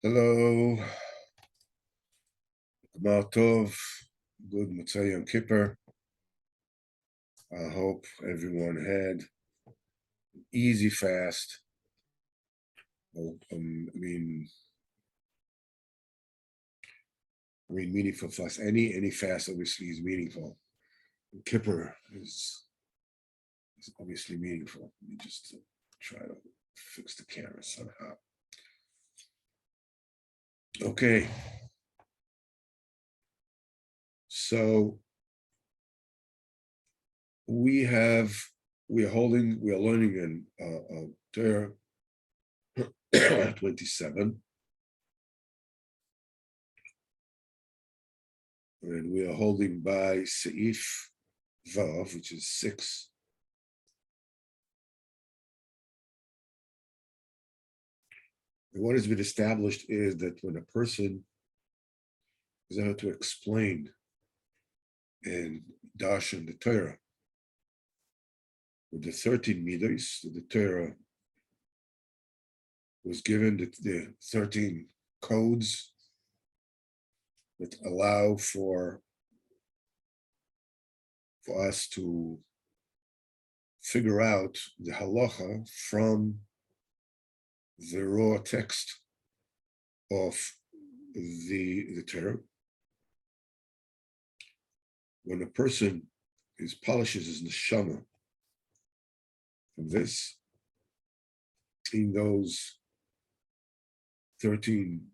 Hello, Gmar Tov, good Motzei Yom Kippur. I hope everyone had an easy fast. Meaningful fast. Any fast obviously is meaningful. Kippur is obviously meaningful. Let me just try to fix the camera somehow. Okay. So we are learning in Torah 27. And we are holding by Seif Vav, which is 6. And what has been established is that when a person is able to explain and darshan the Torah with the 13 midos, the Torah was given the 13 codes that allow for us to figure out the halacha from the raw text of the Torah. When a person polishes his neshama from this, in those 13,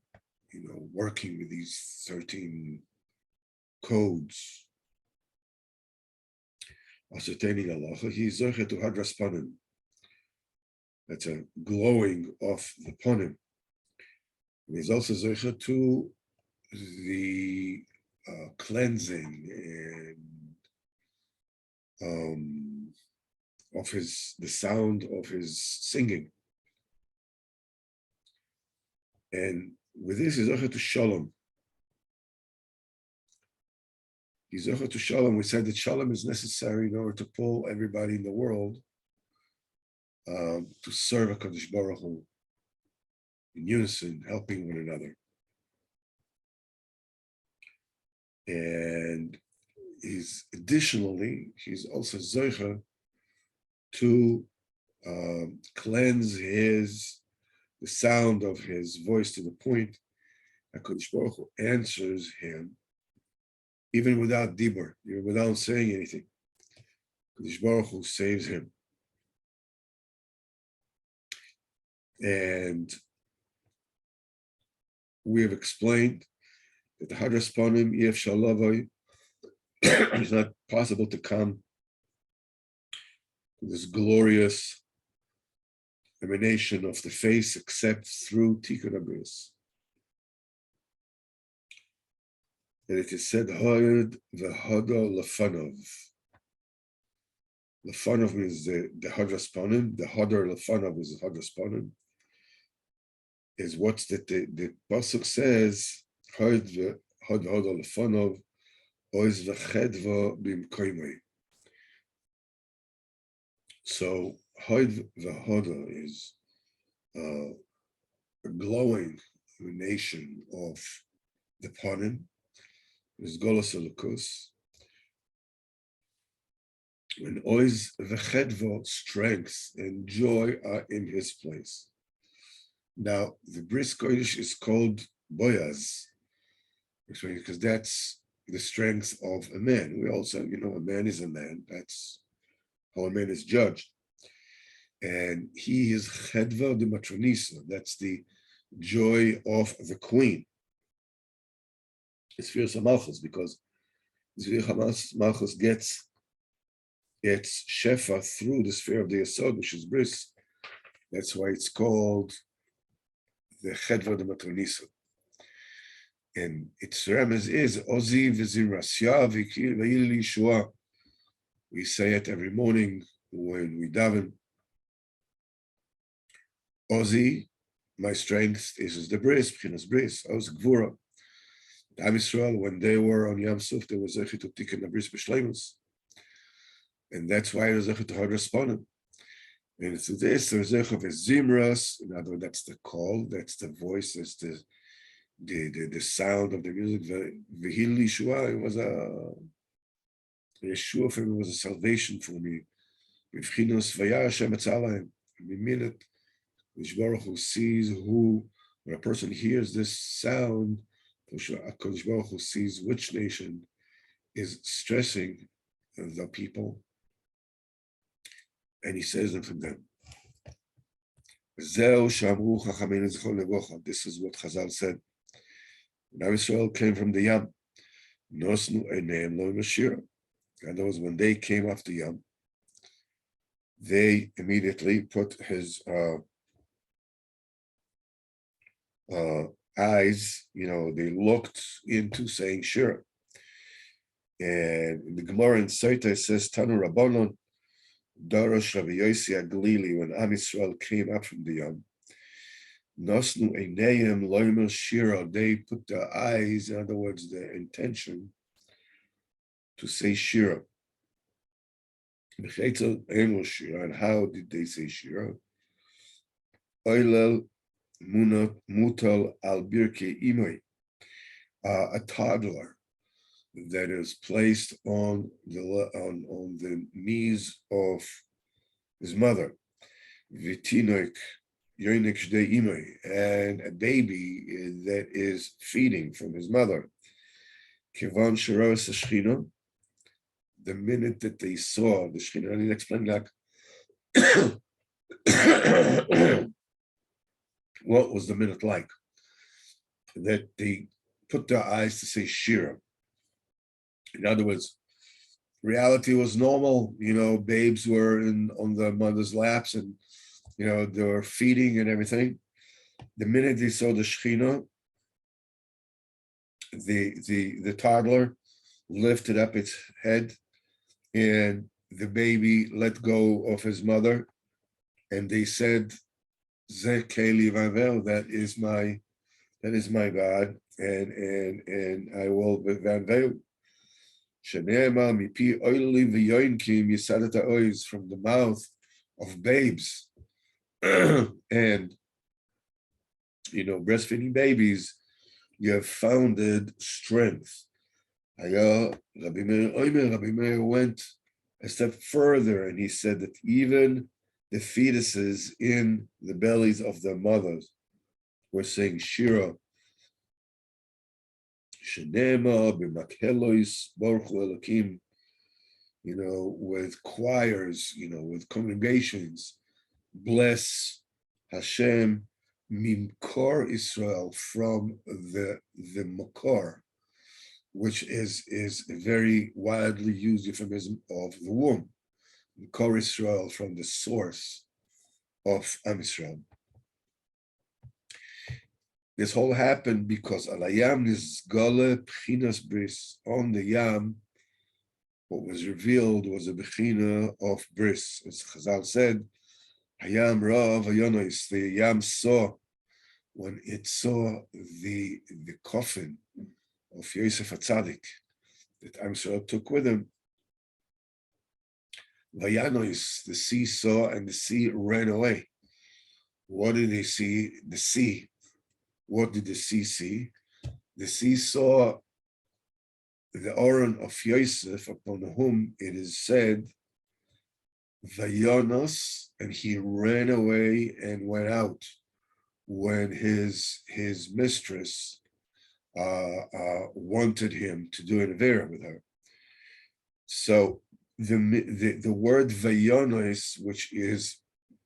working with these 13 codes, ascertaining halacha, he's zoche to hadras panim. That's a glowing of the panim. And he's also zoche to the cleansing and of the sound of his singing. And with this, he's zoche to shalom. He's zoche to shalom. We said that shalom is necessary in order to pull everybody in the world to serve HaKadosh Baruch Hu in unison, helping one another. And he's also zoche to cleanse the sound of his voice to the point HaKadosh Baruch Hu answers him even without dibur, even without saying anything. HaKadosh Baruch Hu saves him. And we have explained that the hadras panim ef shalavai is not possible to come to this glorious emanation of the face except through tikkun habris. And it is said, Hayed v'hada lefanov. Lefanov means the hadras panim. The hadar lefanov is the hadras panim. Is what's that the pasuk says, Hayed v'hada lefanov, ois v'chedva b'imkoimei. So Hayed v'hada is a glowing emanation of the panim. Is Golos Elokus. When ois v'chedva, strength and joy are in his place. Now, the bris kodesh is called boyaz, because that's the strength of a man. We also, a man is a man. That's how a man is judged. And he is chedva de matronisa. That's the joy of the queen. It's fierce malchus, because malchus gets its shefa through the sphere of the yesod, which is bris. That's why it's called the chedva de matronisa. And its remez is ozi v'zirasya v'yil yishua. We say it every morning when we daven. Ozi, my strength is the bris, b'chinas bris, oz gvura. Am Yisrael, when they were on Yam Suf, they were zechi to tikkun habris b'shleimus, and that's why they're zechi to hadras panim. And through this, there's zechi of zimras. In other words, that's the call, that's the voice, that's the the sound of the music. V'hil Yeshua, it was a Yeshua for me, was a salvation for me. B'vchinos v'yar Hashem etzalem. The minute Baruch Hu sees who, when a person hears this sound, Baruch Hu sees which nation is stressing the people, and he says them from them. This is what Chazal said. When Israel came from the Yam, in other words, when they came off the Yam, they immediately put his eyes, they looked into saying Shira. And the Gemara in Saita says, Tanu Rabbanon, Darash Rabbi Yossi Aglili, when Am Yisrael came up from the Yam, Nosnu Einayim Loimer Shira, they put their eyes, in other words, their intention to say Shira. And how did they say Shira? Oilel Mutal Al Birke Imoi, a toddler that is placed on the knees of his mother, Vitinoik Yoinik Shdei Imoi, and a baby that is feeding from his mother. Kivan Shiros Shechina, the minute that they saw the Shechina, I need to explain that. What was the minute like? That they put their eyes to say Shira. In other words, reality was normal. Babes were on the mother's laps, and they were feeding and everything. The minute they saw the Shechina, the toddler lifted up its head, and the baby let go of his mother, and they said, Ze Keli Vavel, that is my God, and I will Vavel. Sheneema mipi oili v'yoinkim yisadata ois, from the mouth of babes, and breastfeeding babies, you have founded strength. Rabbi Meir went a step further, and he said that even the fetuses in the bellies of their mothers were saying Shira. Shenema b'makhelois baruch Elokim, with choirs, with congregations, bless Hashem mimkor Israel, from the makor, which is a very widely used euphemism of the womb. Mimkor Israel, from the source of Am Yisrael. This whole happened because Alayam is Gale Pchinas Bris. On the Yam, what was revealed was a Bechina of Bris. As Chazal said, Hayam Rav Ayonos, the Yam saw, when it saw the coffin of Yosef HaTzadik that Am Yisrael took with him, Vayanos, the sea saw, and the sea ran away. What did they see? The sea. What did the sea see? The sea saw the Oren of Yosef, upon whom it is said, Vayanos, and he ran away and went out when his mistress wanted him to do an avera with her. So the word Vayanos, which is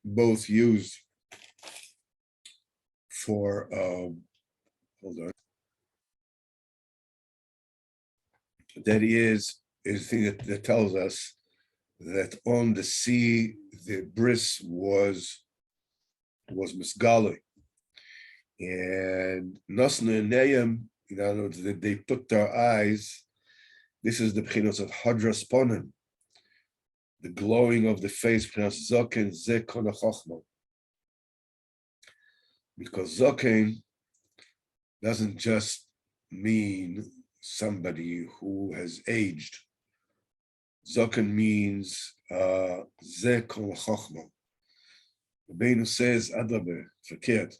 both used for hold on, that is the thing that tells us that on the sea the bris was misgali, and Nosna and Neyam, in other words, that they put their eyes. This is the pchinos of hadras ponim, the glowing of the face, pchinos zoken ze kona chochma. Because zoken doesn't just mean somebody who has aged. Zoken means ze kol chochma. Rabbeinu says, Adrabe, verkehrt.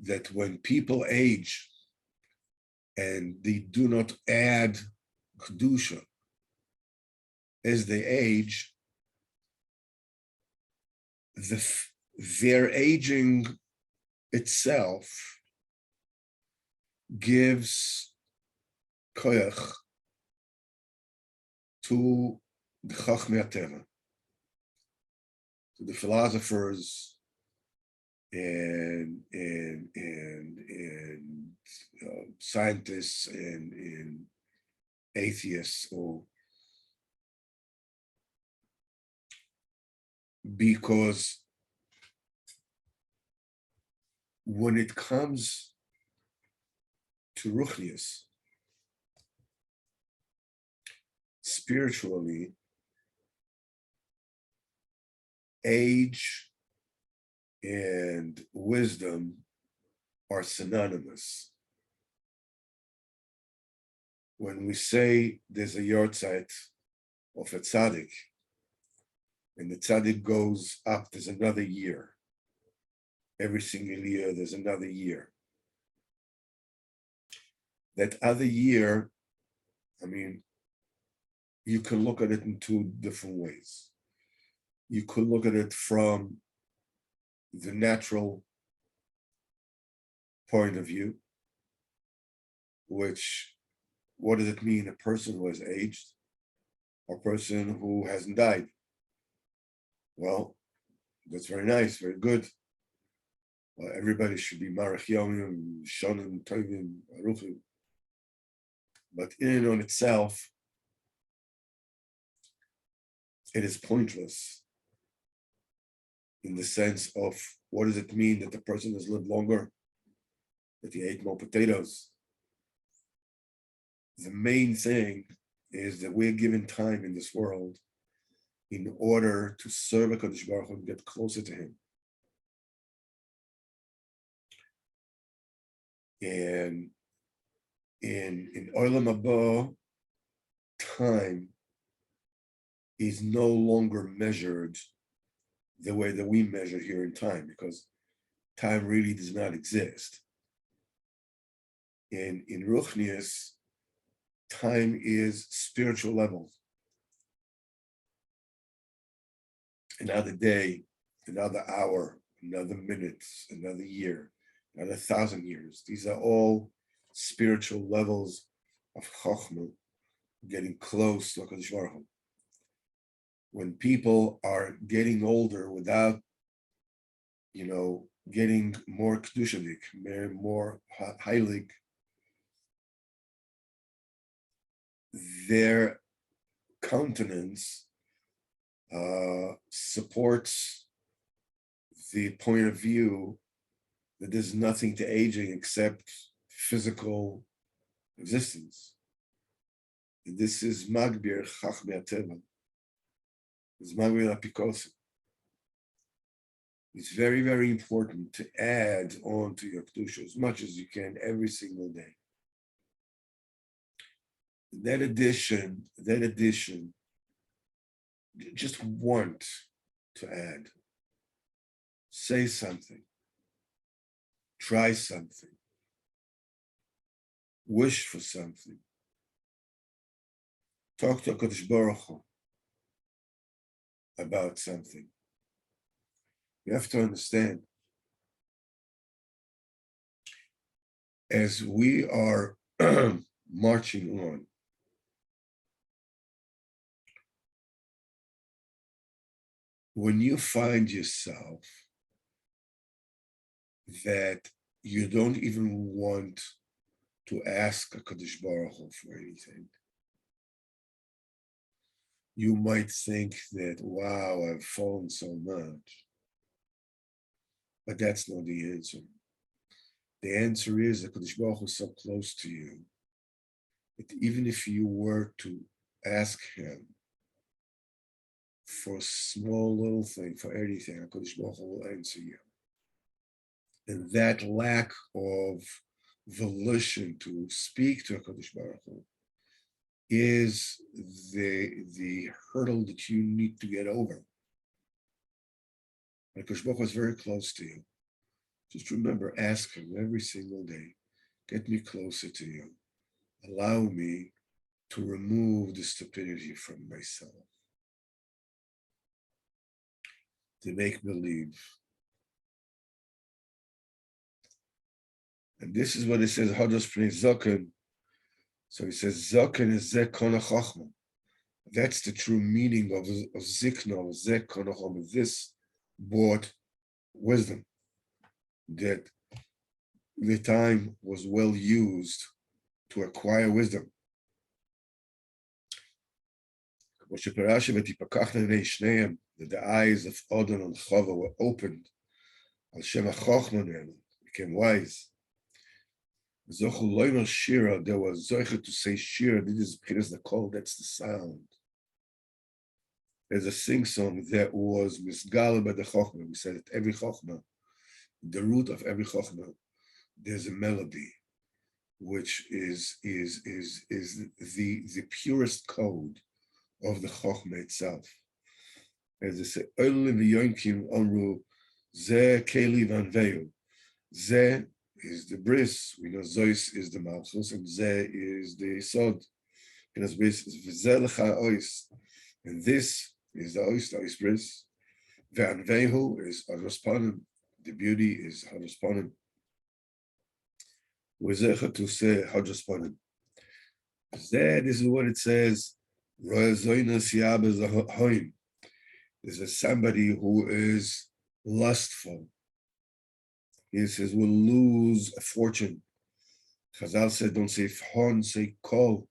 that when people age and they do not add kedusha as they age, their aging itself gives koyach to the Chachmei HaTeva, to the philosophers and scientists and atheists, or because when it comes to Ruchnius, spiritually, age and wisdom are synonymous. When we say there's a yortzeit of a tzaddik, and the tzaddik goes up, there's another year. Every single year, there's another year. That other year, I mean, you can look at it in two different ways. You could look at it from the natural point of view, which, what does it mean? A person who has aged, or a person who hasn't died? Well, that's very nice, very good. Everybody should be Marach Yomim, Shonim, Tovim, Aruchim. But in and on itself, it is pointless in the sense of, what does it mean that the person has lived longer, that he ate more potatoes? The main thing is that we're given time in this world in order to serve HaKadosh Baruch Hu and get closer to him. And in Olam Haba, time is no longer measured the way that we measure here in time, because time really does not exist. And in Ruchnius, time is spiritual level. Another day, another hour, another minute, another year, another 1,000 years. These are all spiritual levels of Chochmah, getting close to HaKadosh Baruch Hu. When people are getting older without, getting more kedushadik, more heilig, their countenance supports the point of view that there's nothing to aging except physical existence. And this is Magbir Chachmei HaTeva. It's Magbir Apikosim. It's very, very important to add on to your kedusha as much as you can every single day. That addition, just want to add. Say something. Try something. Wish for something. Talk to HaKadosh Baruch Hu about something. You have to understand, as we are marching on, when you find yourself that you don't even want to ask HaKadosh Baruch Hu for anything, you might think that, wow, I've fallen so much. But that's not the answer. The answer is that HaKadosh Baruch Hu is so close to you that even if you were to ask him for a small little thing, for anything, HaKadosh Baruch Hu will answer you. And that lack of volition to speak to HaKadosh Baruch Hu is the hurdle that you need to get over. HaKadosh Baruch Hu is very close to you. Just remember, ask him every single day, get me closer to you. Allow me to remove the stupidity from myself, to make believe. And this is what it says, Hadas Pnei Zaken. So he says, Zaken is Zeh Kona Chachma. That's the true meaning of Zikna, of Zeh Kona Chachma. This brought wisdom. That the time was well used to acquire wisdom. That the eyes of Odin and Chava were opened. Hashem became wise. Shira, there was Zoicha to say Shira, this is the call, that's the sound. There's a sing song that was Misgal by the Chochma. We said that every Chochma, the root of every Chochma, there's a melody, which is the purest code of the Chochma itself. As they say, Olim v'yonkim amru, Zeh keli vanveyu. Zeh is the bris, we know Zois is the Malchus, and Zeh is the Sod. And as bris is V'zeh lecha ois. And this is the ois bris. Ve'anvehu is Hadrospanim. The beauty is Hadrospanim. V'zecha to say Hadrospanim. Zeh, this is what it says. This is somebody who is lustful. He says, will lose a fortune. Chazal said, don't say hon, say kol.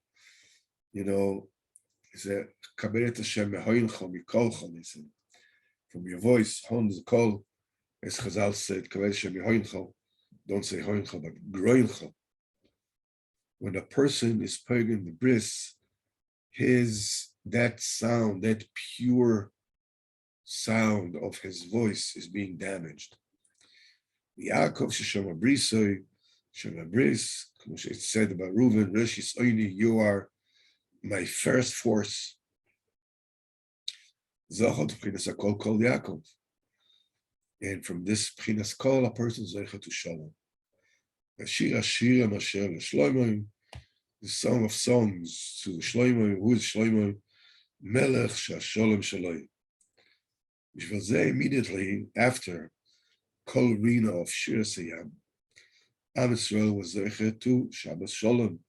You know, he said, kaberet Hashem mehoincha mikolcha. He said, from your voice, hon is kol. As Chazal said, kaberet Hashem mehoincha. Don't say hoincha, but groincha. When a person is purging the bris, that sound, that pure sound of his voice is being damaged. Yaakov Shema Brisoi, Shema Bris, it's said about Reuven, Rishis Oini, you are my first force. Zachot Pchinas Akol Kol Yaakov. And from this Pchinas Kol, a person is Zeicha to Shalom. Ashir Ashir Masher Shloimim, the Song of Songs to Shloimim, who is Shloimim? Melech Shasholem Shaloi. Shvazeh immediately after Kol Rina of Shir Seyam, Am Yisrael was Zeicha to Shabbos Shalom.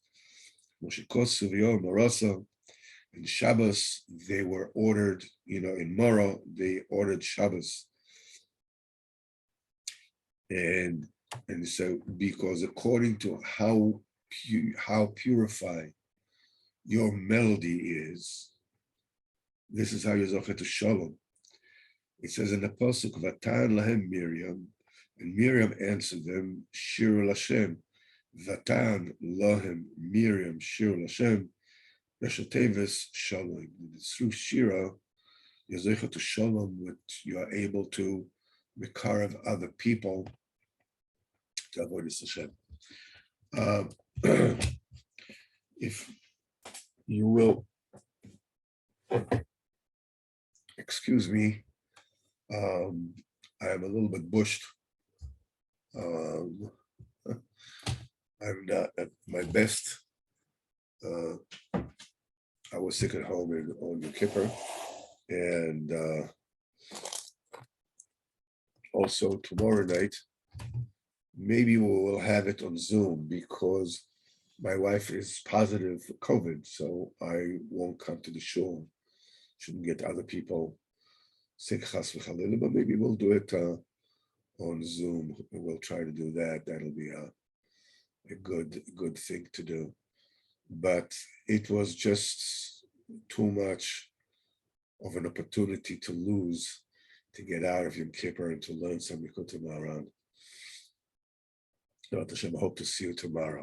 Moshe Kosu V'Yor Marasa. In Shabbos, they were ordered, in Mara, they ordered Shabbos. And so, because according to how purify your melody is, this is how you're Zeicha to Shalom. It says in the pasuk, Vatan lahem Miriam, and Miriam answered them, Shir Hashem. Vatan lahem Miriam, Shir Hashem, Reshatevis Shalom. Through Shira, you're Zeicha to Shalom, which you are able to mekarav other people to avoid this Hashem. If you will excuse me, I am a little bit bushed. I'm not at my best. I was sick at home on Yom Kippur, and also tomorrow night, maybe we will have it on Zoom because my wife is positive for COVID, so I won't come to the show. Shouldn't get other people sick, chas v'chalila, but maybe we'll do it on Zoom. We'll try to do that. That'll be a good thing to do. But it was just too much of an opportunity to lose, to get out of Yom Kippur and to learn some Likutey Moharan. I hope to see you tomorrow.